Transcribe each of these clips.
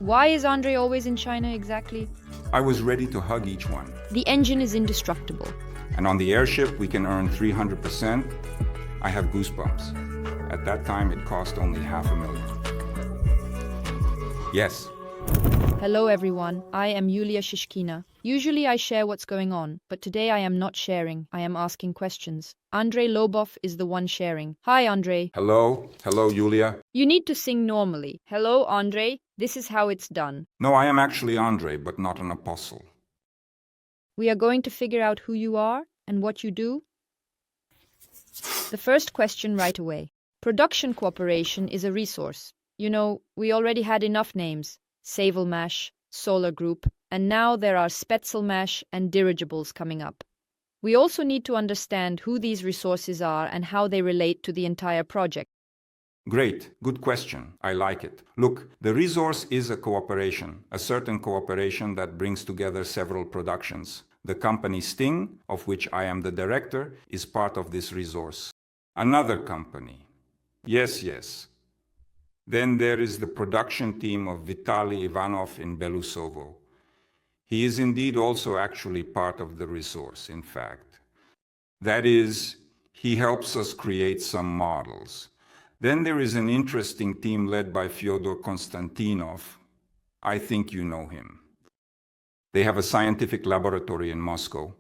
Why is Andrey always in China exactly? I was ready to hug each one. The engine is indestructible. And on the airship, we can earn 300%. I have goosebumps. At that time, it cost only $500,000. Yes. Hello everyone, I am Yulia Shishkina. Usually I share what's going on, but today I am not sharing, I am asking questions. Andrey Lobov is the one sharing. Hi Andrey. Hello? Hello, Yulia? You need to sing normally. Hello Andrey, this is how it's done. No, I am actually Andrey, but not an apostle. We are going to figure out who you are and what you do. The first question right away. Production cooperation is a resource. You know, we already had enough names. Sovelmash, SOLARGROUP, and now there are Sovelmash and dirigibles coming up. We also need to understand who these resources are and how they relate to the entire project. Great, good question. I like it. Look, the resource is a cooperation, a certain cooperation that brings together several productions. The company Sting, of which I am the director, is part of this resource. Another company. Yes. Then there is the production team of Vitaly Ivanov in Belousovo. He is indeed also actually part of the resource, in fact. That is, he helps us create some models. Then there is an interesting team led by Fyodor Konstantinov. I think you know him. They have a scientific laboratory in Moscow.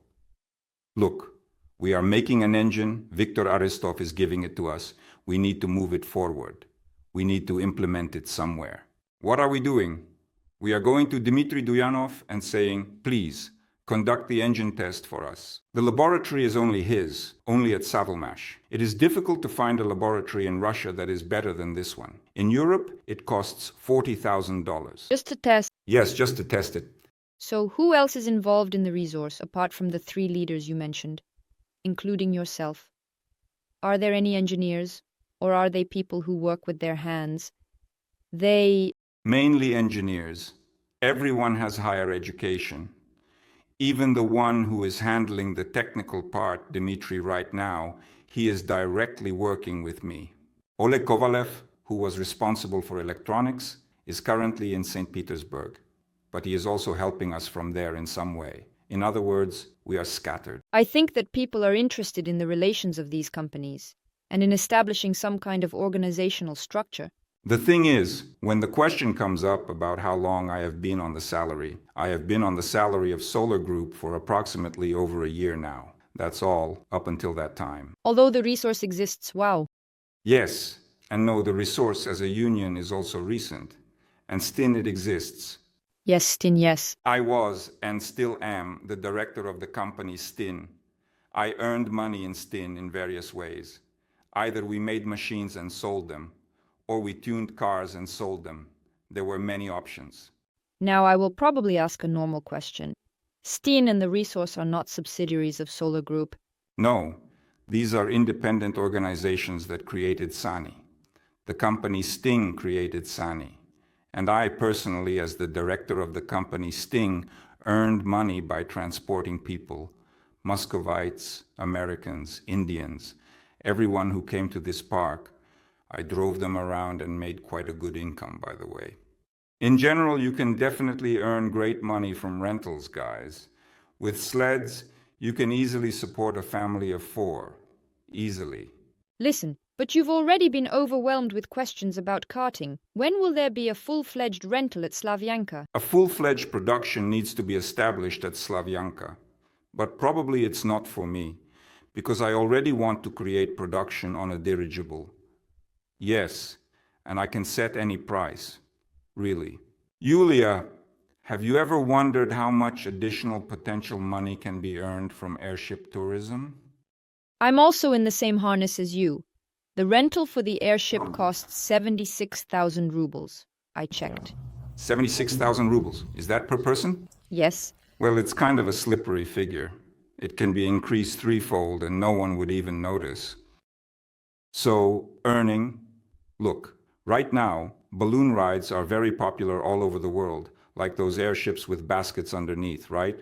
Look, we are making an engine. Viktor Aristov is giving it to us. We need to move it forward. We need to implement it somewhere. What are we doing? We are going to Dmitry Duyunov and saying, please, conduct the engine test for us. The laboratory is only his, only at Sovelmash. It is difficult to find a laboratory in Russia that is better than this one. In Europe, it costs $40,000. Just to test. Yes, just to test it. So who else is involved in the resource apart from the 3 leaders you mentioned, including yourself? Are there any engineers? Or are they people who work with their hands? Mainly engineers. Everyone has higher education. Even the one who is handling the technical part, Dmitry, right now, he is directly working with me. Oleg Kovalev, who was responsible for electronics, is currently in St. Petersburg, but he is also helping us from there in some way. In other words, we are scattered. I think that people are interested in the relations of these companies and in establishing some kind of organizational structure. The thing is, when the question comes up about how long I have been on the salary, I have been on the salary of SOLARGROUP for approximately over a year now. That's all, up until that time. Although the resource exists, wow. Yes, and no, the resource as a union is also recent. And still it exists. Yes, Stin, yes. I was, and still am, the director of the company Stin. I earned money in Stin in various ways. Either we made machines and sold them, or we tuned cars and sold them. There were many options. Now I will probably ask a normal question. Stin and the resource are not subsidiaries of SOLARGROUP. No, these are independent organizations that created SANI. The company Sting created SANI. And I personally, as the director of the company Sting, earned money by transporting people, Muscovites, Americans, Indians, everyone who came to this park. I drove them around and made quite a good income, by the way. In general, you can definitely earn great money from rentals, guys. With sleds, you can easily support a family of 4. Easily. Listen, but you've already been overwhelmed with questions about karting. When will there be a full-fledged rental at Slavyanka? A full-fledged production needs to be established at Slavyanka. But probably it's not for me, because I already want to create production on a dirigible. Yes, and I can set any price. Really. Yulia, have you ever wondered how much additional potential money can be earned from airship tourism? I'm also in the same harness as you. The rental for the airship costs 76,000 rubles. I checked. 76,000 rubles. Is that per person? Yes. Well, it's kind of a slippery figure. It can be increased 3-fold and no one would even notice. So, earning. Look, right now, balloon rides are very popular all over the world, like those airships with baskets underneath, right?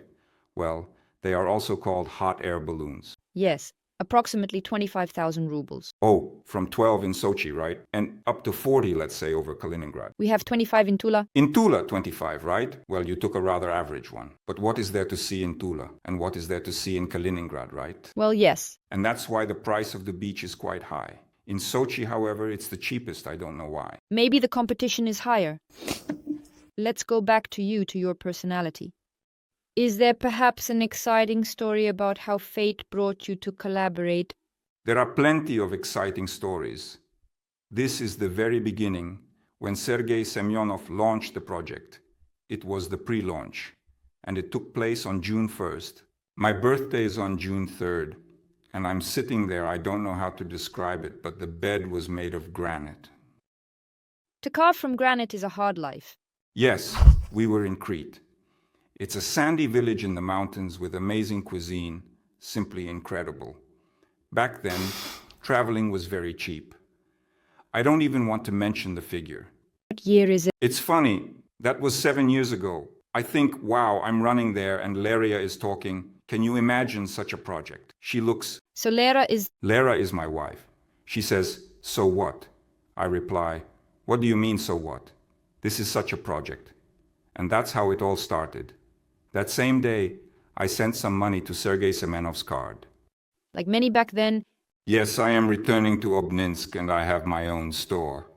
Well, they are also called hot air balloons. Yes, approximately 25,000 rubles. Oh, from 12 in Sochi, right? And up to 40, let's say, over Kaliningrad. We have 25 in Tula. In Tula, 25, right? Well, you took a rather average one. But what is there to see in Tula? And what is there to see in Kaliningrad, right? Well, yes. And that's why the price of the beach is quite high. In Sochi, however, it's the cheapest. I don't know why. Maybe the competition is higher. Let's go back to you, to your personality. Is there perhaps an exciting story about how fate brought you to collaborate? There are plenty of exciting stories. This is the very beginning, when Sergei Semyonov launched the project. It was the pre-launch, and it took place on June 1st. My birthday is on June 3rd, and I'm sitting there. I don't know how to describe it, but the bed was made of granite. To carve from granite is a hard life. Yes, we were in Crete. It's a sandy village in the mountains with amazing cuisine, simply incredible. Back then, traveling was very cheap. I don't even want to mention the figure. What year is it? It's funny, that was 7 years ago. I think, wow, I'm running there and Leria is talking. Can you imagine such a project? She looks... So Lera is my wife. She says, so what? I reply, what do you mean, so what? This is such a project. And that's how it all started. That same day, I sent some money to Sergei Semenov's card. Like many back then. Yes, I am returning to Obninsk and I have my own store.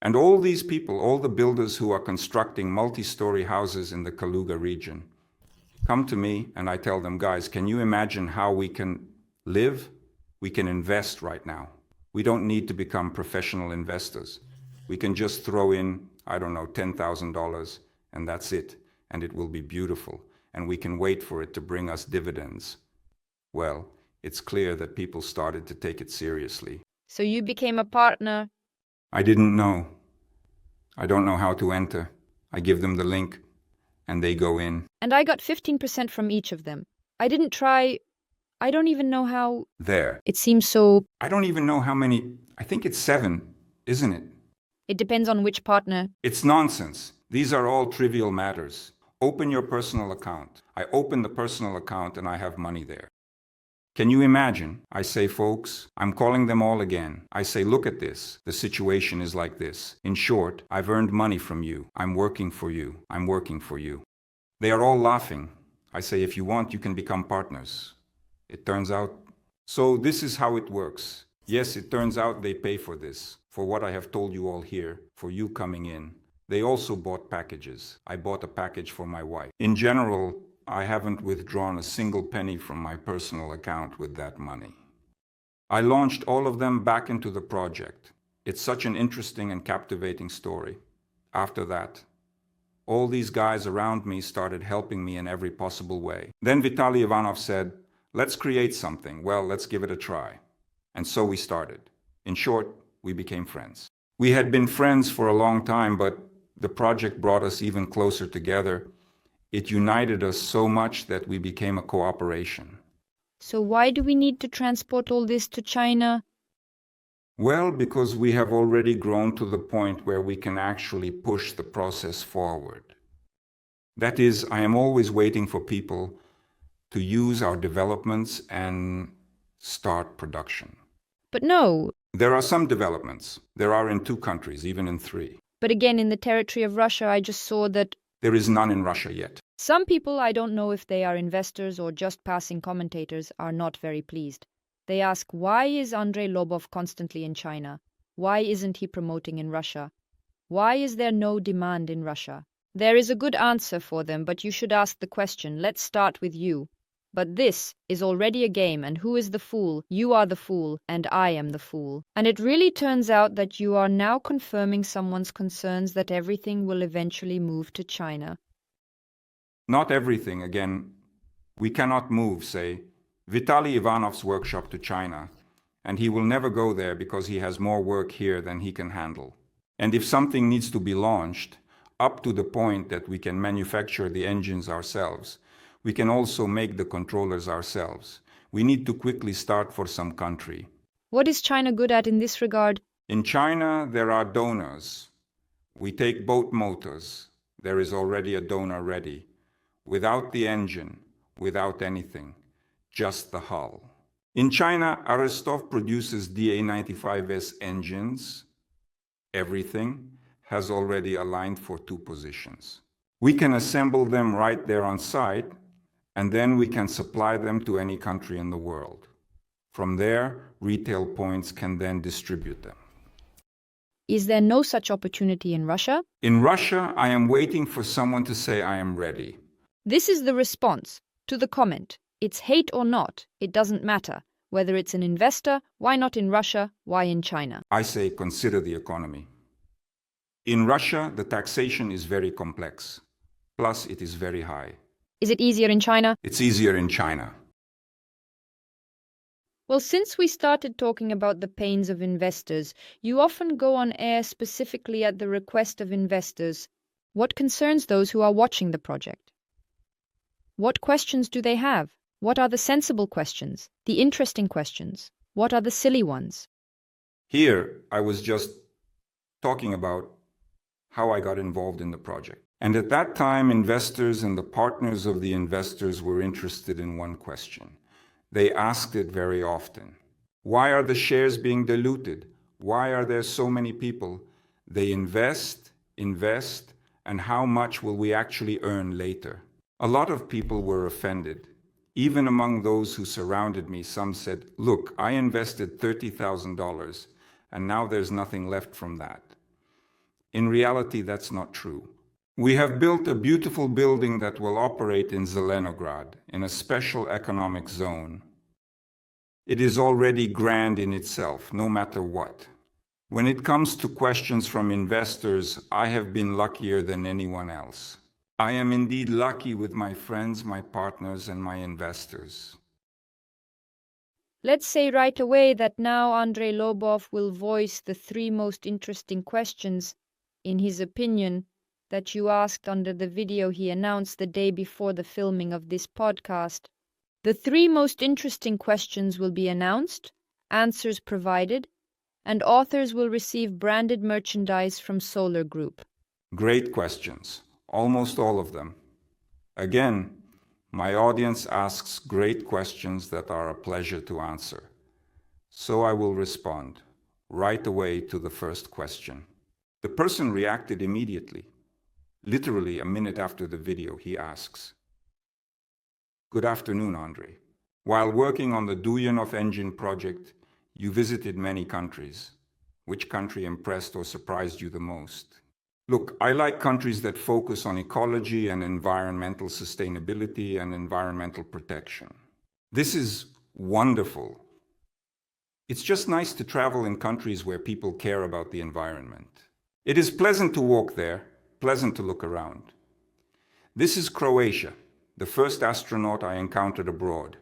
And all these people, all the builders who are constructing multi-story houses in the Kaluga region, come to me and I tell them, guys, can you imagine how we can live? We can invest right now. We don't need to become professional investors. We can just throw in, I don't know, $10,000 and that's it. And it will be beautiful. And we can wait for it to bring us dividends. Well, it's clear that people started to take it seriously. So you became a partner? I didn't know. I don't know how to enter. I give them the link, and they go in. And I got 15% from each of them. I didn't try. I don't even know how. There. It seems so. I don't even know how many. I think it's 7, isn't it? It depends on which partner. It's nonsense. These are all trivial matters. Open your personal account. I open the personal account and I have money there. Can you imagine? I say, folks, I'm calling them all again. I say, look at this. The situation is like this. In short, I've earned money from you. I'm working for you. I'm working for you. They are all laughing. I say, if you want, you can become partners. It turns out. So this is how it works. Yes, it turns out they pay for this, for what I have told you all here, for you coming in. They also bought packages. I bought a package for my wife. In general, I haven't withdrawn a single penny from my personal account with that money. I launched all of them back into the project. It's such an interesting and captivating story. After that, all these guys around me started helping me in every possible way. Then Vitaly Ivanov said, let's create something. Well, let's give it a try. And so we started. In short, we became friends. We had been friends for a long time, but the project brought us even closer together. It united us so much that we became a cooperation. So why do we need to transport all this to China? Well, because we have already grown to the point where we can actually push the process forward. That is, I am always waiting for people to use our developments and start production. But no. There are some developments. There are in 2 countries, even in 3. But again, in the territory of Russia, I just saw that there is none in Russia yet. Some people, I don't know if they are investors or just passing commentators, are not very pleased. They ask, why is Andrey Lobov constantly in China? Why isn't he promoting in Russia? Why is there no demand in Russia? There is a good answer for them, but you should ask the question. Let's start with you. But this is already a game, and who is the fool? You are the fool, and I am the fool. And it really turns out that you are now confirming someone's concerns that everything will eventually move to China. Not everything, again. We cannot move, say, Vitaly Ivanov's workshop to China, and he will never go there because he has more work here than he can handle. And if something needs to be launched, up to the point that we can manufacture the engines ourselves, we can also make the controllers ourselves. We need to quickly start for some country. What is China good at in this regard? In China, there are donors. We take boat motors. There is already a donor ready. Without the engine, without anything. just the hull. In China, Aristov produces Da-95S engines. Everything has already aligned for 2 positions. We can assemble them right there on site, and then we can supply them to any country in the world. From there, retail points can then distribute them. Is there no such opportunity in Russia? In Russia, I am waiting for someone to say I am ready. This is the response to the comment. It's hate or not, it doesn't matter. Whether it's an investor, why not in Russia, why in China? I say consider the economy. In Russia, the taxation is very complex. Plus, it is very high. Is it easier in China? It's easier in China. Well, since we started talking about the pains of investors, you often go on air specifically at the request of investors. What concerns those who are watching the project? What questions do they have? What are the sensible questions, the interesting questions? What are the silly ones? Here, I was just talking about how I got involved in the project. And at that time, investors and the partners of the investors were interested in one question. They asked it very often. Why are the shares being diluted? Why are there so many people? They invest, and how much will we actually earn later? A lot of people were offended. Even among those who surrounded me, some said, look, I invested $30,000 and now there's nothing left from that. In reality, that's not true. We have built a beautiful building that will operate in Zelenograd, in a special economic zone. It is already grand in itself, no matter what. When it comes to questions from investors, I have been luckier than anyone else. I am indeed lucky with my friends, my partners, and my investors. Let's say right away that now Andrey Lobov will voice the 3 most interesting questions, in his opinion, that you asked under the video he announced the day before the filming of this podcast. The 3 most interesting questions will be announced, answers provided, and authors will receive branded merchandise from Solar Group. Great questions. Almost all of them. Again, my audience asks great questions that are a pleasure to answer. So I will respond right away to the first question. The person reacted immediately. Literally a minute after the video, he asks, "Good afternoon, Andrey. While working on the Duyunov engine project, you visited many countries. Which country impressed or surprised you the most?" Look, I like countries that focus on ecology and environmental sustainability and environmental protection. This is wonderful. It's just nice to travel in countries where people care about the environment. It is pleasant to walk there, pleasant to look around. This is Croatia, the first astronaut I encountered abroad.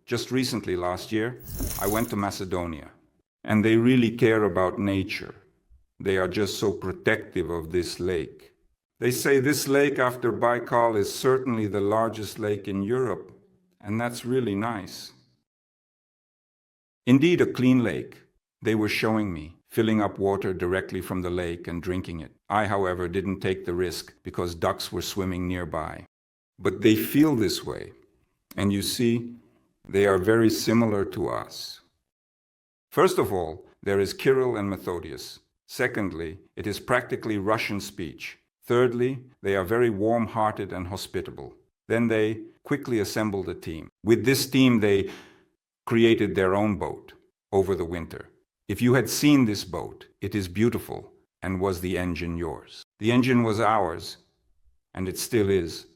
Just recently, last year, I went to Macedonia, and they really care about nature. They are just so protective of this lake. They say this lake after Baikal is certainly the largest lake in Europe, and that's really nice. Indeed, a clean lake. They were showing me, filling up water directly from the lake and drinking it. I, however, didn't take the risk because ducks were swimming nearby. But they feel this way, and you see, they are very similar to us. First of all, there is Kirill and Methodius. Secondly, it is practically Russian speech. Thirdly, they are very warm-hearted and hospitable. Then they quickly assembled a team. With this team, they created their own boat over the winter. If you had seen this boat, it is beautiful. And was the engine yours? The engine was ours, and it still is.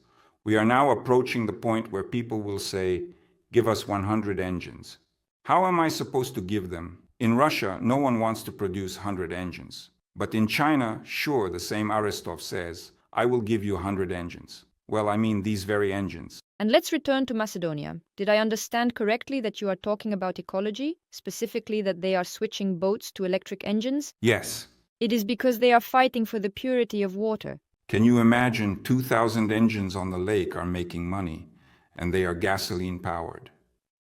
We are now approaching the point where people will say, "Give us 100 engines." How am I supposed to give them? In Russia, no one wants to produce 100 engines. But in China, sure, the same Aristov says, "I will give you 100 engines." Well, I mean these very engines. And let's return to Macedonia. Did I understand correctly that you are talking about ecology, specifically that they are switching boats to electric engines? Yes. It is because they are fighting for the purity of water. Can you imagine 2,000 engines on the lake are making money, and they are gasoline-powered?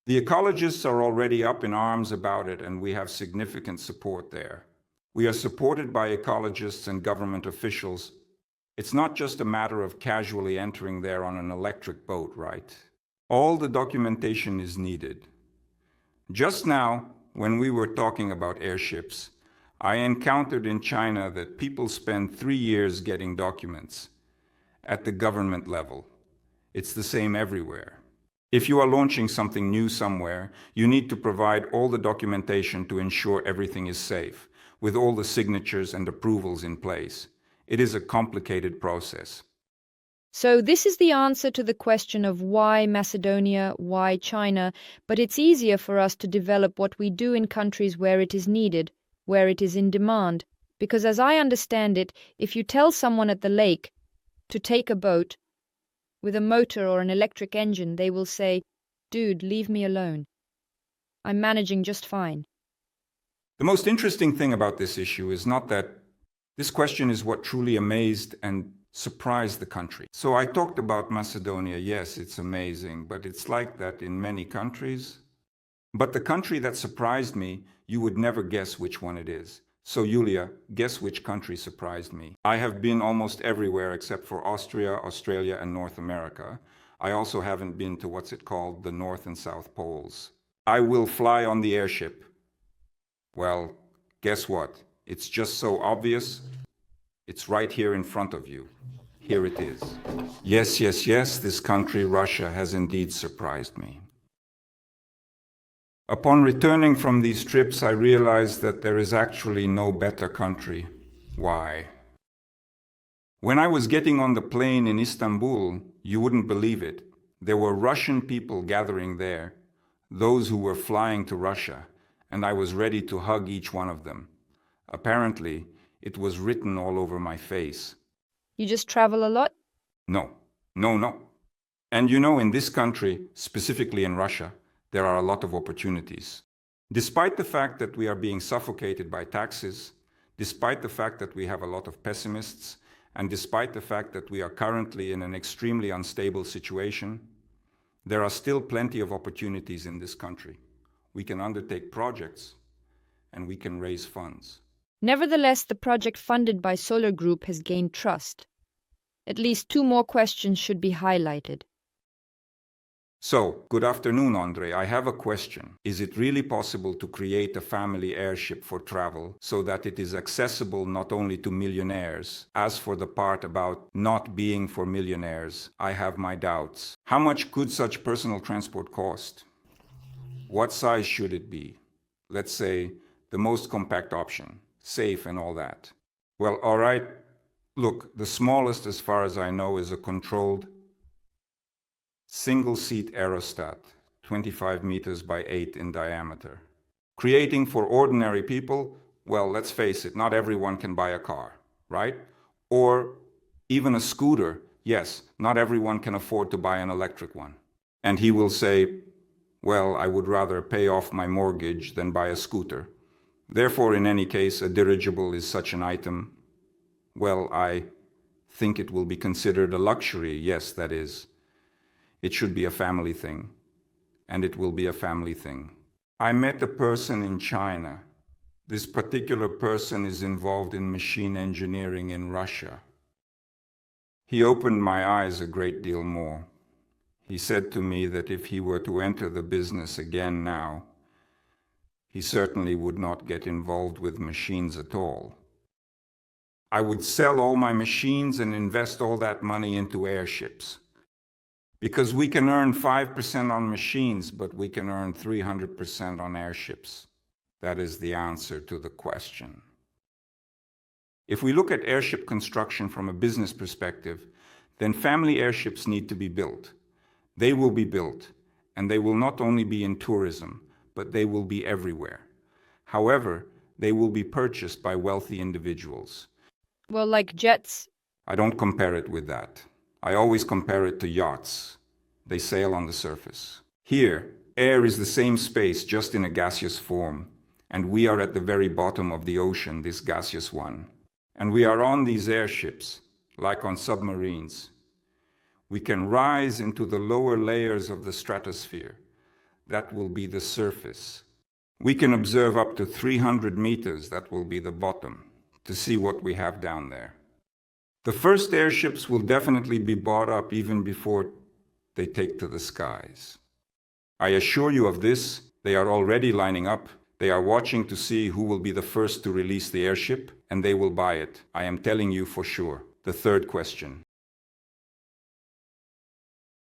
The ecologists are already up in arms about it, and we have significant support there. We are supported by ecologists and government officials. It's not just a matter of casually entering there on an electric boat, right? All the documentation is needed. Just now, when we were talking about airships, I encountered in China that people spend 3 years getting documents at the government level. It's the same everywhere. If you are launching something new somewhere, you need to provide all the documentation to ensure everything is safe, with all the signatures and approvals in place. It is a complicated process. So this is the answer to the question of why Macedonia, why China, but it's easier for us to develop what we do in countries where it is needed, where it is in demand. Because as I understand it, if you tell someone at the lake to take a boat with a motor or an electric engine, they will say, "Dude, leave me alone. I'm managing just fine." The most interesting thing about this issue is not that this question is what truly amazed and surprised the country. So I talked about Macedonia. Yes, it's amazing, but it's like that in many countries. But the country that surprised me, you would never guess which one it is. So Yulia, guess which country surprised me? I have been almost everywhere except for Austria, Australia, and North America. I also haven't been to what's it called, the North and South Poles. I will fly on the airship. Well, guess what? It's just so obvious. It's right here in front of you. Here it is. Yes, yes, yes, this country, Russia, has indeed surprised me. Upon returning from these trips, I realized that there is actually no better country. Why? When I was getting on the plane in Istanbul, you wouldn't believe it. There were Russian people gathering there, those who were flying to Russia, and I was ready to hug each one of them. Apparently, it was written all over my face. You just travel a lot? No, no, no. And you know, in this country, specifically in Russia, there are a lot of opportunities. Despite the fact that we are being suffocated by taxes, despite the fact that we have a lot of pessimists, and despite the fact that we are currently in an extremely unstable situation, there are still plenty of opportunities in this country. We can undertake projects, and we can raise funds. Nevertheless, the project funded by Solar Group has gained trust. At least 2 more questions should be highlighted. So, good afternoon, Andrey. I have a question. Is it really possible to create a family airship for travel so that it is accessible not only to millionaires? As for the part about not being for millionaires, I have my doubts. How much could such personal transport cost? What size should it be? Let's say the most compact option, safe and all that. Well, all right. Look, the smallest, as far as I know, is a controlled single-seat aerostat, 25 meters by 8 in diameter. Creating for ordinary people, well, let's face it, not everyone can buy a car, right? Or even a scooter. Yes, not everyone can afford to buy an electric one. And he will say, well, I would rather pay off my mortgage than buy a scooter. Therefore, in any case, a dirigible is such an item. Well, I think it will be considered a luxury. Yes, that is. It should be a family thing. And it will be a family thing. I met a person in China. This particular person is involved in machine engineering in Russia. He opened my eyes a great deal more. He said to me that if he were to enter the business again now, he certainly would not get involved with machines at all. I would sell all my machines and invest all that money into airships. Because we can earn 5% on machines, but we can earn 300% on airships. That is the answer to the question. If we look at airship construction from a business perspective, then family airships need to be built. They will be built, and they will not only be in tourism, but they will be everywhere. However, they will be purchased by wealthy individuals. Well, like jets? I don't compare it with that. I always compare it to yachts. They sail on the surface. Here, air is the same space, just in a gaseous form, and we are at the very bottom of the ocean, this gaseous one. And we are on these airships, like on submarines. We can rise into the lower layers of the stratosphere. That will be the surface. We can observe up to 300 meters, that will be the bottom, to see what we have down there. The first airships will definitely be bought up even before they take to the skies. I assure you of this, they are already lining up. They are watching to see who will be the first to release the airship, and they will buy it. I am telling you for sure. The third question.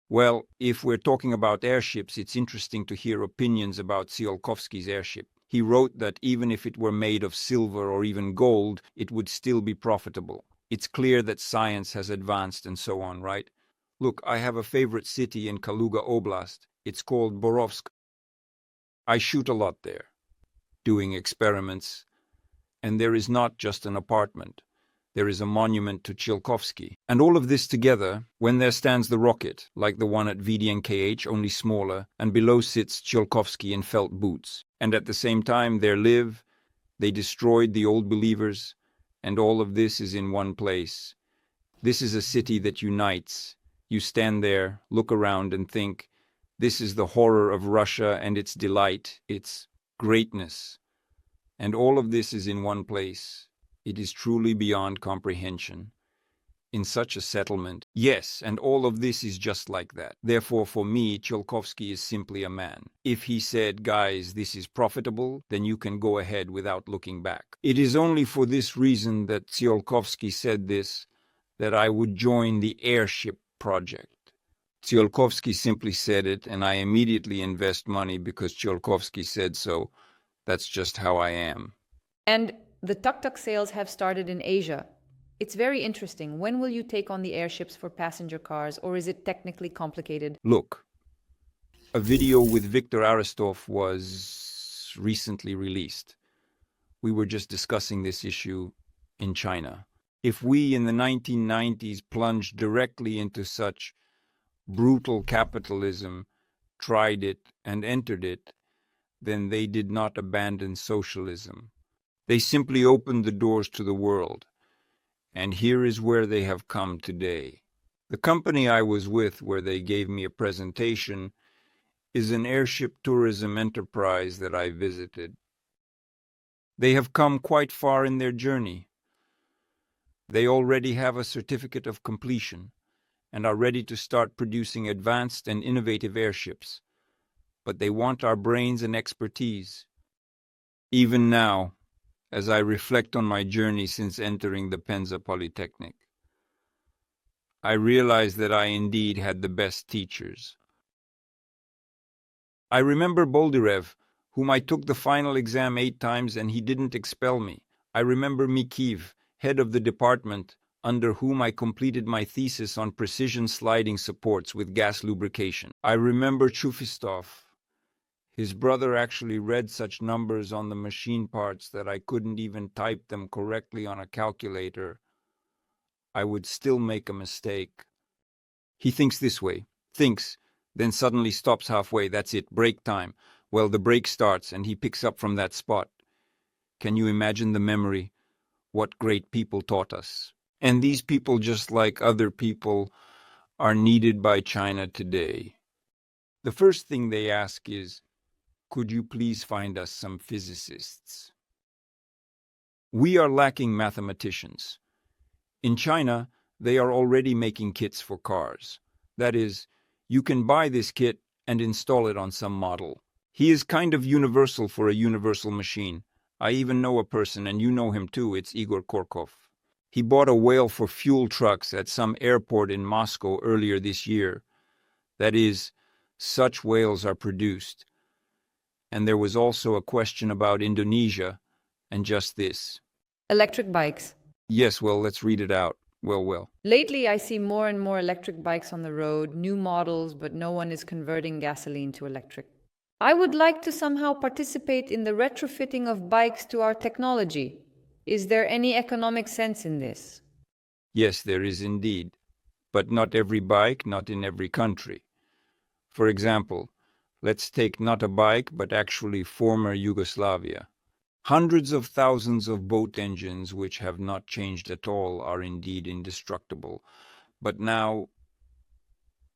Well, if we're talking about airships, it's interesting to hear opinions about Tsiolkovsky's airship. He wrote that even if it were made of silver or even gold, it would still be profitable. It's clear that science has advanced and so on, right? Look, I have a favorite city in Kaluga Oblast. It's called Borovsk. I shoot a lot there, doing experiments, and there is not just an apartment. There is a monument to Tsiolkovsky. And all of this together, when there stands the rocket, like the one at VDNKH, only smaller, and below sits Tsiolkovsky in felt boots. And at the same time, they destroyed the old believers, and all of this is in one place. This is a city that unites. You stand there, look around, and think, this is the horror of Russia and its delight, its greatness. And all of this is in one place. It is truly beyond comprehension. In such a settlement, yes, and all of this is just like that. Therefore, for me, Tsiolkovsky is simply a man. If he said, guys, this is profitable, then you can go ahead without looking back. It is only for this reason that Tsiolkovsky said this, that I would join the airship project. Tsiolkovsky simply said it, and I immediately invest money because Tsiolkovsky said so. That's just how I am. And the tuk-tuk sales have started in Asia. It's very interesting. When will you take on the airships for passenger cars, or is it technically complicated? Look, a video with Viktor Aristov was recently released. We were just discussing this issue in China. If we in the 1990s plunged directly into such brutal capitalism, tried it and entered it, then they did not abandon socialism. They simply opened the doors to the world. And here is where they have come today. The company I was with, where they gave me a presentation, is an airship tourism enterprise that I visited. They have come quite far in their journey. They already have a certificate of completion and are ready to start producing advanced and innovative airships. But they want our brains and expertise. Even now, as I reflect on my journey since entering the Penza Polytechnic, I realize that I indeed had the best teachers. I remember Boldyrev, whom I took the final exam 8 times and he didn't expel me. I remember Mikiv, head of the department, under whom I completed my thesis on precision sliding supports with gas lubrication. I remember Chufistov. His brother actually read such numbers on the machine parts that I couldn't even type them correctly on a calculator. I would still make a mistake. He thinks this way, thinks, then suddenly stops halfway. That's it, break time. Well, the break starts and he picks up from that spot. Can you imagine the memory? What great people taught us. And these people, just like other people, are needed by China today. The first thing they ask is, could you please find us some physicists? We are lacking mathematicians. In China, they are already making kits for cars. That is, you can buy this kit and install it on some model. He is kind of universal for a universal machine. I even know a person, and you know him too, it's Igor Korkov. He bought a whale for fuel trucks at some airport in Moscow earlier this year. That is, such whales are produced. And there was also a question about Indonesia, and just this. Electric bikes. Yes, well, let's read it out. Well. Lately, I see more and more electric bikes on the road, new models, but no one is converting gasoline to electric. I would like to somehow participate in the retrofitting of bikes to our technology. Is there any economic sense in this? Yes, there is indeed. But not every bike, not in every country. For example, let's take not a bike, but actually former Yugoslavia. Hundreds of thousands of boat engines which have not changed at all are indeed indestructible. But now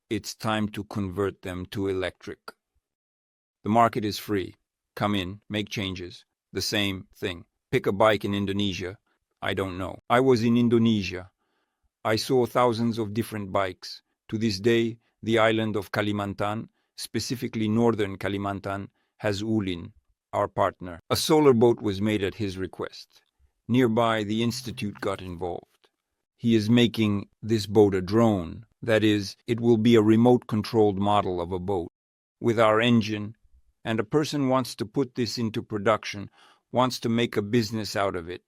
it's time to convert them to electric. The market is free. Come in, make changes. The same thing. Pick a bike in Indonesia. I don't know. I was in Indonesia. I saw thousands of different bikes. To this day, The island of Kalimantan, specifically northern Kalimantan, has Ulin, our partner. A solar boat was made at his request. Nearby, the institute got involved. He is making this boat a drone. That is, it will be a remote-controlled model of a boat with our engine, and a person wants to put this into production, wants to make a business out of it.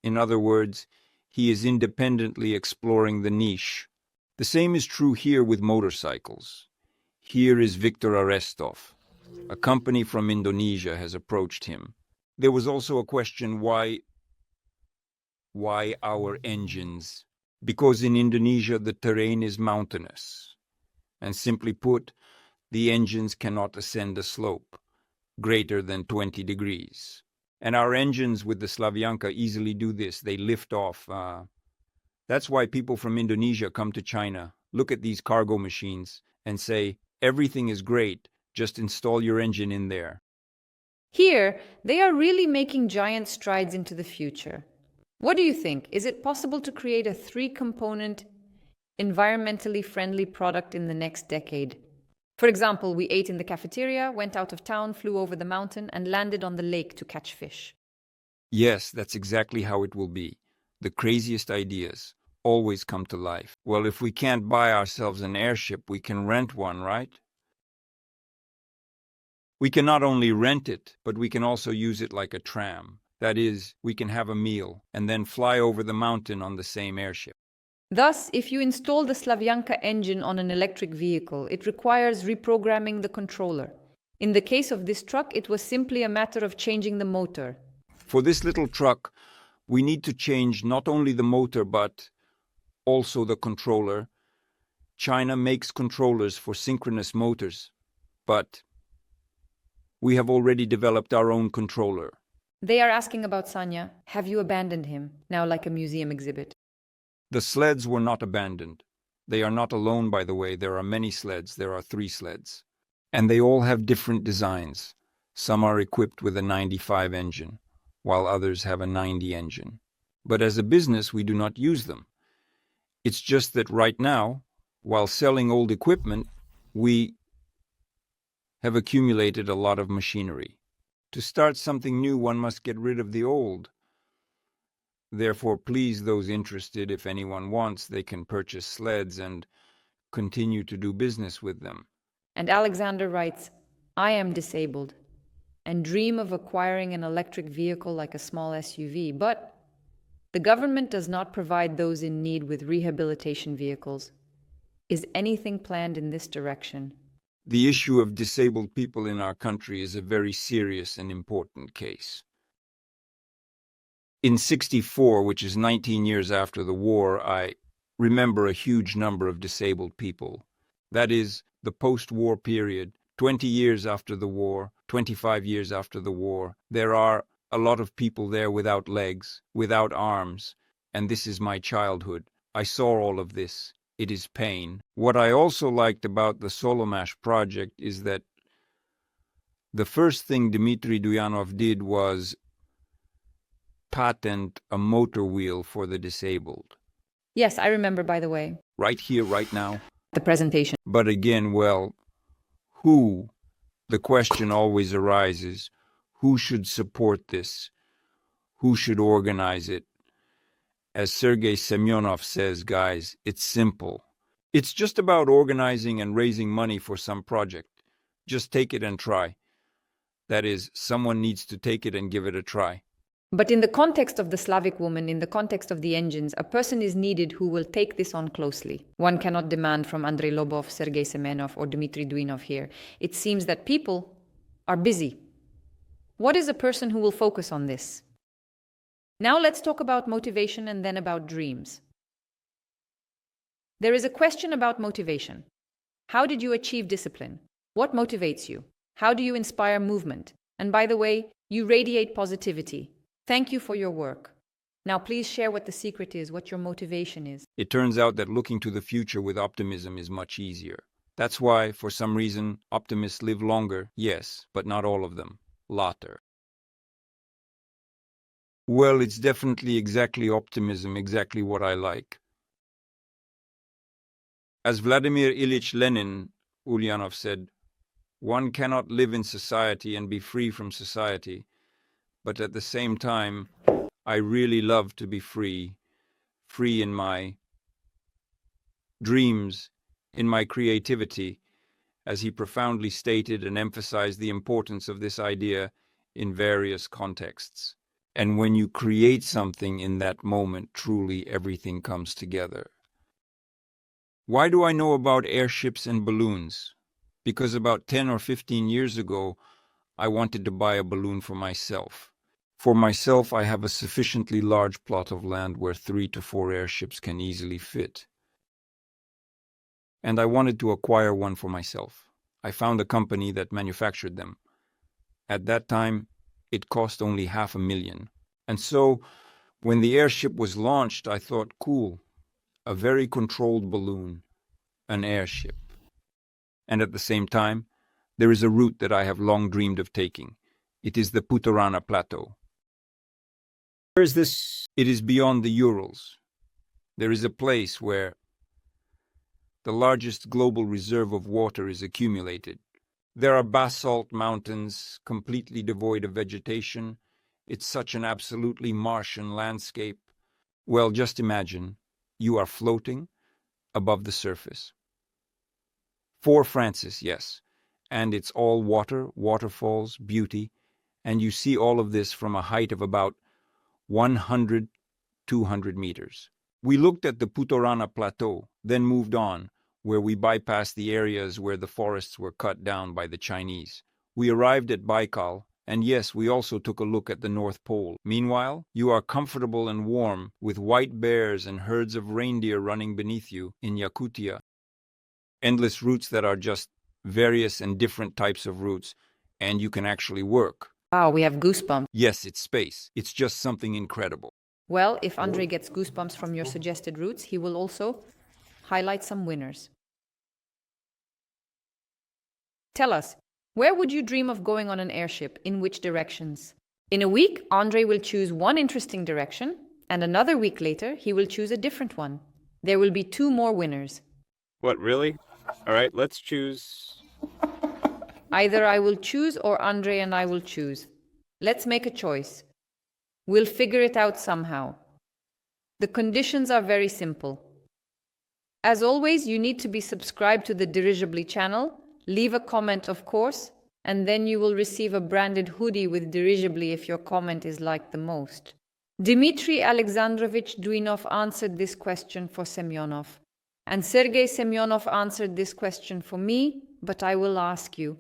In other words, he is independently exploring the niche. The same is true here with motorcycles. Here is Viktor Arestov. A company from Indonesia has approached him. There was also a question why our engines? Because in Indonesia the terrain is mountainous. And simply put, the engines cannot ascend a slope greater than 20 degrees. And our engines with the Slavyanka easily do this. They lift off. That's why people from Indonesia come to China, look at these cargo machines, and say, everything is great, just install your engine in there. Here, they are really making giant strides into the future. What do you think? Is it possible to create a 3-component, environmentally friendly product in the next decade? For example, we ate in the cafeteria, went out of town, flew over the mountain, and landed on the lake to catch fish. Yes, that's exactly how it will be. The craziest ideas always come to life. Well, if we can't buy ourselves an airship, we can rent one, right? We can not only rent it, but we can also use it like a tram. That is, we can have a meal and then fly over the mountain on the same airship. Thus, if you install the Slavyanka engine on an electric vehicle, it requires reprogramming the controller. In the case of this truck, it was simply a matter of changing the motor. For this little truck, we need to change not only the motor, but also the controller. China makes controllers for synchronous motors, but we have already developed our own controller. They are asking about Sanya. Have you abandoned him? Now like a museum exhibit. The sleds were not abandoned. They are not alone, by the way. There are many sleds. There are 3 sleds. And they all have different designs. Some are equipped with a 95 engine, while others have a 90 engine. But as a business, we do not use them. It's just that right now, while selling old equipment, we have accumulated a lot of machinery. To start something new, one must get rid of the old. Therefore, please those interested, if anyone wants, they can purchase sleds and continue to do business with them. And Alexander writes, I am disabled and dream of acquiring an electric vehicle like a small SUV, but the government does not provide those in need with rehabilitation vehicles. Is anything planned in this direction? The issue of disabled people in our country is a very serious and important case. In '64, which is 19 years after the war, I remember a huge number of disabled people. That is, the post-war period, 20 years after the war, 25 years after the war. There are a lot of people there without legs, without arms, and this is my childhood. I saw all of this. It is pain. What I also liked about the Sovelmash project is that the first thing Dmitry Duyunov did was patent a motor wheel for the disabled. Yes, I remember, by the way. Right here, right now. The presentation. But again, well, who? The question always arises, who should support this? Who should organize it? As Sergei Semyonov says, guys, it's simple. It's just about organizing and raising money for some project. Just take it and try. That is, someone needs to take it and give it a try. But in the context of the Slavic woman, in the context of the engines, a person is needed who will take this on closely. One cannot demand from Andrey Lobov, Sergei Semenov, or Dmitry Duyunov here. It seems that people are busy. What is a person who will focus on this? Now let's talk about motivation and then about dreams. There is a question about motivation. How did you achieve discipline? What motivates you? How do you inspire movement? And by the way, you radiate positivity. Thank you for your work. Now please share what the secret is, what your motivation is. It turns out that looking to the future with optimism is much easier. That's why, for some reason, optimists live longer, yes, but not all of them. Later. Well, it's definitely exactly optimism, exactly what I like. As Vladimir Ilyich Lenin, Ulyanov said, one cannot live in society and be free from society, but at the same time, I really love to be free, free in my dreams, in my creativity, as he profoundly stated and emphasized the importance of this idea in various contexts. And when you create something in that moment, truly everything comes together. Why do I know about airships and balloons? Because about 10 or 15 years ago, I wanted to buy a balloon for myself. For myself, I have a sufficiently large plot of land where 3 to 4 airships can easily fit. And I wanted to acquire one for myself. I found a company that manufactured them. At that time, it cost only $500,000. And so, when the airship was launched, I thought, cool, a very controlled balloon, an airship. And at the same time, there is a route that I have long dreamed of taking. It is the Putorana Plateau. Where is this? It is beyond the Urals. There is a place where the largest global reserve of water is accumulated. There are basalt mountains, completely devoid of vegetation. It's such an absolutely Martian landscape. Well, just imagine, you are floating above the surface. Fort Francis, yes, and it's all water, waterfalls, beauty, and you see all of this from a height of about 100, 200 meters. We looked at the Putorana Plateau, then moved on, where we bypassed the areas where the forests were cut down by the Chinese. We arrived at Baikal, and yes, we also took a look at the North Pole. Meanwhile, you are comfortable and warm, with white bears and herds of reindeer running beneath you in Yakutia. Endless routes that are just various and different types of routes, and you can actually work. Wow, we have goosebumps. Yes, it's space. It's just something incredible. Well, if Andrey gets goosebumps from your suggested routes, he will also highlight some winners. Tell us, where would you dream of going on an airship? In which directions? In a week, Andrey will choose one interesting direction, and another week later, he will choose a different one. There will be 2 more winners. What, really? All right, let's choose. Either I will choose or Andrey and I will choose. Let's make a choice. We'll figure it out somehow. The conditions are very simple. As always, you need to be subscribed to the Dirigibly channel, leave a comment, of course, and then you will receive a branded hoodie with Dirigibly if your comment is liked the most. Dmitry Alexandrovich Duyunov answered this question for Semyonov, and Sergei Semyonov answered this question for me, but I will ask you,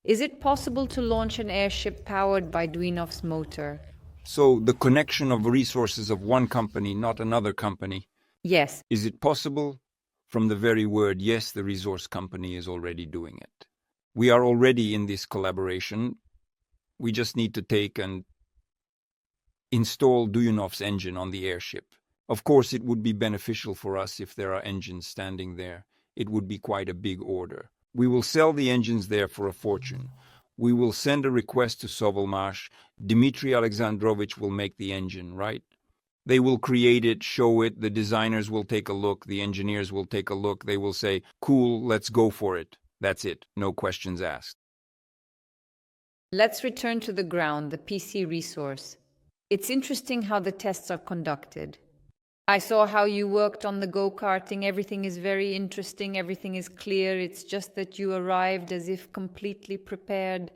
is it possible to launch an airship powered by Duyunov's motor? So the connection of resources of one company, not another company. Yes. Is it possible? From the very word, yes, the resource company is already doing it. We are already in this collaboration. We just need to take and install Duyunov's engine on the airship. Of course, it would be beneficial for us if there are engines standing there. It would be quite a big order. We will sell the engines there for a fortune. We will send a request to Sovelmash. Dmitry Alexandrovich will make the engine, right? They will create it, show it, the designers will take a look, the engineers will take a look, they will say, cool, let's go for it. That's it, no questions asked. Let's return to the ground, the PC resource. It's interesting how the tests are conducted. I saw how you worked on the go-karting, everything is very interesting, everything is clear, it's just that you arrived as if completely prepared.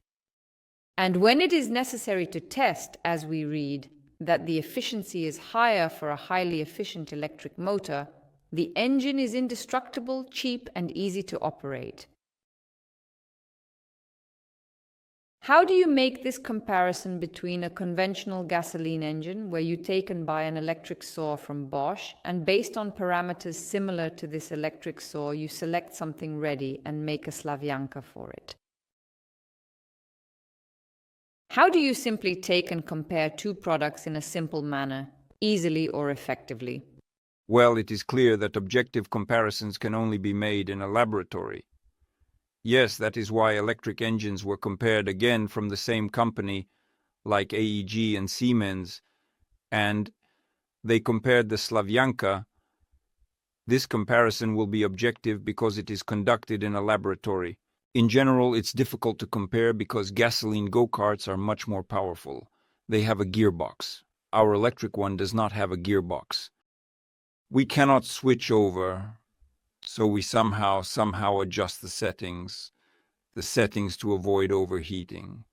And when it is necessary to test, as we read, that the efficiency is higher for a highly efficient electric motor, the engine is indestructible, cheap, and easy to operate. How do you make this comparison between a conventional gasoline engine, where you take and buy an electric saw from Bosch, and based on parameters similar to this electric saw, you select something ready and make a Slavyanka for it? How do you simply take and compare 2 products in a simple manner, easily or effectively? Well, it is clear that objective comparisons can only be made in a laboratory. Yes, that is why electric engines were compared again from the same company, like AEG and Siemens, and they compared the Slavyanka This comparison will be objective because it is conducted in a laboratory. In general, it's difficult to compare because gasoline go-karts are much more powerful. They have a gearbox. Our electric one does not have a gearbox. We cannot switch over, so we somehow adjust the settings to avoid overheating.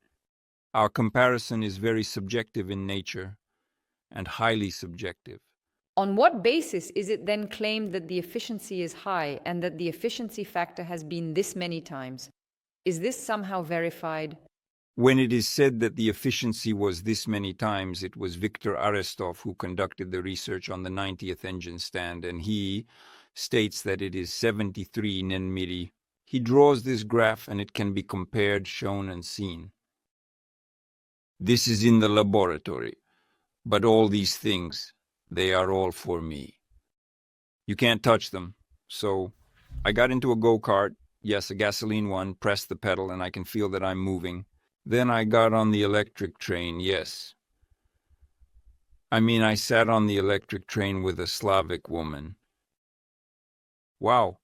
Our comparison is very subjective in nature and highly subjective. On what basis is it then claimed that the efficiency is high and that the efficiency factor has been this many times? Is this somehow verified? When it is said that the efficiency was this many times, it was Viktor Arestov who conducted the research on the 90th engine stand, and he states that it is 73 nm. He draws this graph and it can be compared, shown and seen. This is in the laboratory, but all these things, they are all for me. You can't touch them. So I got into a go-kart, yes, a gasoline one, pressed the pedal and I can feel that I'm moving. Then I got on the electric train, yes. I sat on the electric train with a Slavic woman. Wow,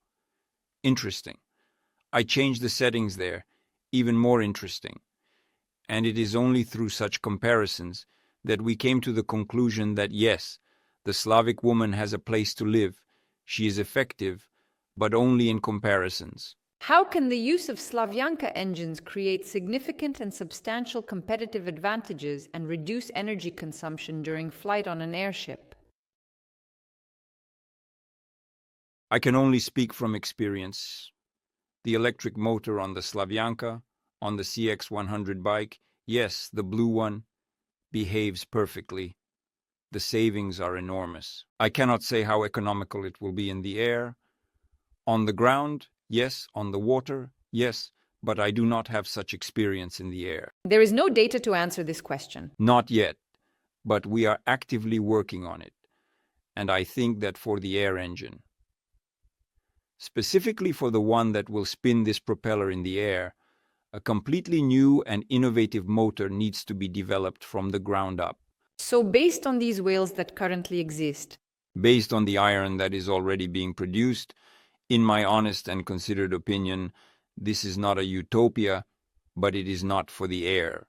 interesting. I changed the settings there, even more interesting. And it is only through such comparisons that we came to the conclusion that yes, the Slavic woman has a place to live. She is effective, but only in comparisons. How can the use of Slavyanka engines create significant and substantial competitive advantages and reduce energy consumption during flight on an airship? I can only speak from experience. The electric motor on the Slavyanka, on the CX100 bike, yes, the blue one, behaves perfectly. The savings are enormous. I cannot say how economical it will be in the air. On the ground, yes. On the water, yes. But I do not have such experience in the air. There is no data to answer this question. Not yet, but we are actively working on it. And I think that for the air engine, specifically for the one that will spin this propeller in the air, a completely new and innovative motor needs to be developed from the ground up. So based on these whales that currently exist, based on the iron that is already being produced, in my honest and considered opinion, this is not a utopia, but it is not for the air.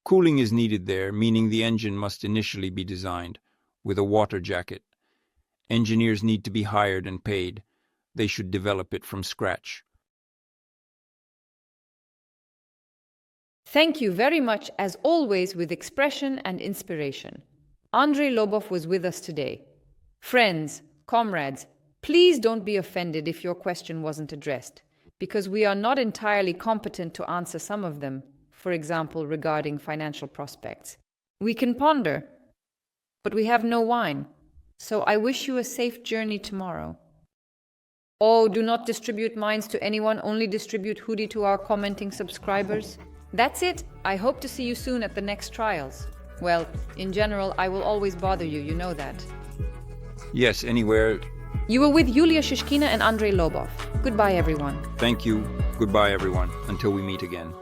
Cooling is needed there, meaning the engine must initially be designed with a water jacket. Engineers need to be hired and paid. They should develop it from scratch. Thank you very much, as always, with expression and inspiration. Andrey Lobov was with us today. Friends, comrades, please don't be offended if your question wasn't addressed, because we are not entirely competent to answer some of them, for example, regarding financial prospects. We can ponder, but we have no wine, so I wish you a safe journey tomorrow. Oh, do not distribute mines to anyone, only distribute hoodie to our commenting subscribers. That's it. I hope to see you soon at the next trials. Well, in general, I will always bother you, you know that. Yes, anywhere. You were with Yulia Shishkina and Andrey Lobov. Goodbye, everyone. Thank you. Goodbye, everyone. Until we meet again.